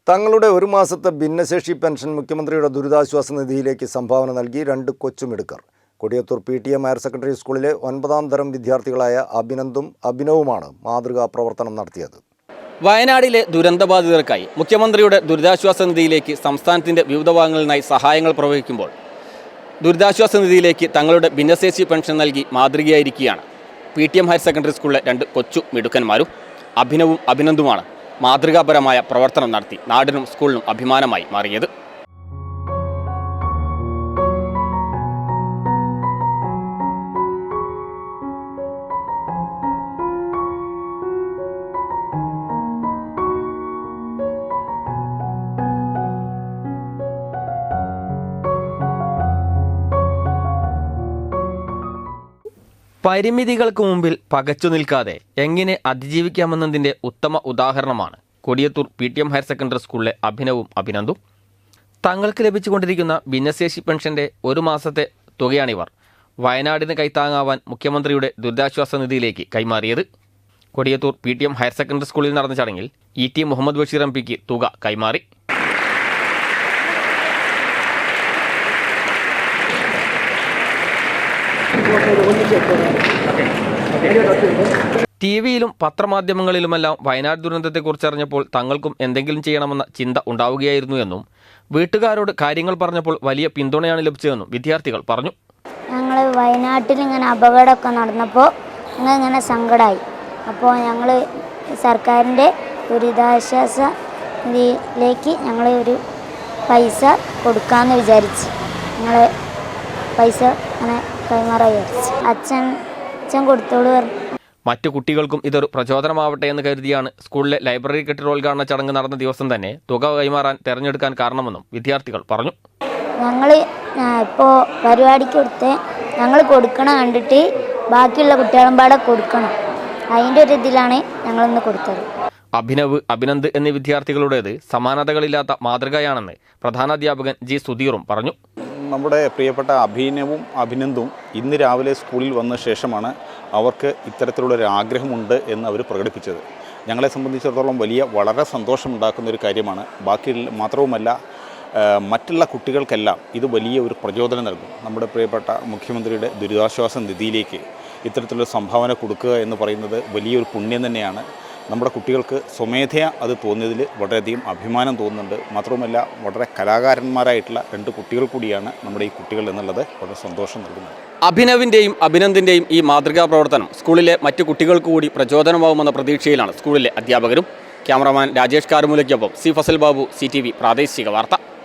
തങ്ങളുടെ ഒരു മാസത്തെ ഭിന്നശേഷി പെൻഷൻ മുഖ്യമന്ത്രിയുടെ ദുരിതാശ്വാസ നിധിയിലേക്ക് സംഭാവന നൽകി 2 കൊച്ചുമിടുക്കർ. കൊടിയത്തൂർ PTM ഹയർ സെക്കൻഡറി സ്കൂളിലെ 9ാം തരം വിദ്യാർത്ഥികളായ അഭിനന്ദും അഭിനവുമാണ് മാതൃകാ പ്രവർത്തനം നടത്തിയത്. വയനാടിലെ ദുരന്തബാധിതർക്കായി മുഖ്യമന്ത്രിയുടെ ദുരിതാശ്വാസ നിധിയിലേക്ക് സംസ്ഥാനത്തിൻ്റെ വിവിധ ഭാഗങ്ങളിൽ നിന്നായി സഹായങ്ങൾ പ്രവഹിക്കുമ്പോൾ ദുരിതാശ്വാസ നിധിയിലേക്ക് തങ്ങളുടെ ഭിന്നശേഷി പെൻഷൻ നൽകി മാതൃകയായിരിക്കുകയാണ് PTM ഹയർ സെക്കൻഡറി സ്കൂളിലെ 2 കൊച്ചു മിടുക്കന്മാരും. അഭിനവും അഭിനന്ദുമാണ് മാതൃകാപരമായ പ്രവർത്തനം നടത്തി നാടിനും സ്കൂളിനും അഭിമാനമായി മാറിയത്. പരിമിതികൾക്ക് മുമ്പിൽ പകച്ചു നിൽക്കാതെ എങ്ങനെ അതിജീവിക്കാമെന്നതിൻ്റെ ഉത്തമ ഉദാഹരണമാണ് കൊടിയത്തൂർ PTM ഹയർ സെക്കൻഡറി സ്കൂളിലെ അഭിനവും അഭിനന്ദും. തങ്ങൾക്ക് ലഭിച്ചുകൊണ്ടിരിക്കുന്ന ഭിന്നശേഷി പെൻഷൻ്റെ ഒരു മാസത്തെ തുകയാണിവർ വയനാടിന് കൈത്താങ്ങാവാൻ മുഖ്യമന്ത്രിയുടെ ദുരിതാശ്വാസ നിധിയിലേക്ക് കൈമാറിയത്. കൊടിയത്തൂർ PTM ഹയർ സെക്കൻഡറി സ്കൂളിൽ നടന്ന ചടങ്ങിൽ ET മുഹമ്മദ് ബഷീർ MP തുക കൈമാറി. ടിവിയിലും പത്രമാധ്യമങ്ങളിലുമെല്ലാം വയനാട് ദുരന്തത്തെക്കുറിച്ച് അറിഞ്ഞപ്പോൾ തങ്ങൾക്കും എന്തെങ്കിലും ചെയ്യണമെന്ന ചിന്ത ഉണ്ടാവുകയായിരുന്നു എന്നും വീട്ടുകാരോട് കാര്യങ്ങൾ പറഞ്ഞപ്പോൾ വലിയ പിന്തുണയാണ് ലഭിച്ചതെന്നും വിദ്യാർത്ഥികൾ പറഞ്ഞു. ഞങ്ങൾ വയനാട്ടിൽ ഇങ്ങനെ അപകടമൊക്കെ നടന്നപ്പോൾ ഇങ്ങനെ സങ്കടമായി. അപ്പോൾ ഞങ്ങൾ സർക്കാരിൻ്റെ ദുരിതാശ്വാസ നിധിയിലേക്ക് ഞങ്ങൾ ഒരു പൈസ കൊടുക്കാമെന്ന് വിചാരിച്ച് ഞങ്ങൾ പൈസ അങ്ങനെ കൈമാറാൻ വിചാരിച്ചു. അച്ഛൻ കൊടുത്തോളൂ പറഞ്ഞു. മറ്റു കുട്ടികൾക്കും ഇതൊരു പ്രചോദനമാവട്ടെ എന്ന് കരുതിയാണ് സ്കൂളിലെ ലൈബ്രറി കെട്ടിടോദ്ഘാടന ചടങ്ങ് നടന്ന ദിവസം തന്നെ തുക കൈമാറാൻ തിരഞ്ഞെടുക്കാൻ കാരണമെന്നും വിദ്യാർത്ഥികൾ പറഞ്ഞു. ഞങ്ങൾ ഇപ്പോൾ പരിപാടിക്ക് കൊടുത്ത് ഞങ്ങൾ കൊടുക്കണം കണ്ടിട്ട് ബാക്കിയുള്ള കുട്ടികളും പാടെ കൊടുക്കണം, അതിൻ്റെ ഒരു ഇതിലാണ് ഞങ്ങളിന്ന് കൊടുത്തത്. അഭിനവ് അഭിനന്ദ് എന്നീ വിദ്യാർത്ഥികളുടേത് സമാനതകളില്ലാത്ത മാതൃകയാണെന്ന് പ്രധാനാധ്യാപകൻ G. സുധീറും പറഞ്ഞു. നമ്മുടെ പ്രിയപ്പെട്ട അഭിനവും അഭിനന്ദും ഇന്ന് രാവിലെ സ്കൂളിൽ വന്ന ശേഷമാണ് അവർക്ക് ഇത്തരത്തിലുള്ളൊരു ആഗ്രഹമുണ്ട് എന്ന് അവർ പ്രകടിപ്പിച്ചത്. ഞങ്ങളെ സംബന്ധിച്ചിടത്തോളം വളരെ സന്തോഷമുണ്ടാക്കുന്ന ഒരു കാര്യമാണ്. മാത്രവുമല്ല മറ്റുള്ള കുട്ടികൾക്കെല്ലാം ഇത് വലിയ ഒരു പ്രചോദനം നൽകും. നമ്മുടെ പ്രിയപ്പെട്ട മുഖ്യമന്ത്രിയുടെ ദുരിതാശ്വാസ നിധിയിലേക്ക് ഇത്തരത്തിലുള്ള സംഭാവന കൊടുക്കുക എന്ന് പറയുന്നത് വലിയൊരു പുണ്യം തന്നെയാണ്. നമ്മുടെ കുട്ടികൾക്ക് സ്വമേധയാ അത് തോന്നിയതിൽ വളരെയധികം അഭിമാനം തോന്നുന്നുണ്ട്. മാത്രവുമല്ല വളരെ കലാകാരന്മാരായിട്ടുള്ള 2 കുട്ടികൾ കൂടിയാണ് നമ്മുടെ ഈ കുട്ടികൾ എന്നുള്ളത് വളരെ സന്തോഷം നൽകുന്നത്. അഭിനവിൻ്റെയും അഭിനന്ദിൻ്റെയും ഈ മാതൃകാ പ്രവർത്തനം സ്കൂളിലെ മറ്റു കുട്ടികൾക്ക് കൂടി പ്രചോദനമാകുമെന്ന പ്രതീക്ഷയിലാണ് സ്കൂളിലെ അധ്യാപകരും. ക്യാമറമാൻ രാജേഷ് കാരമൂലയ്ക്കൊപ്പം C. ഫസൽ ബാബു, CTV പ്രാദേശിക വാർത്ത.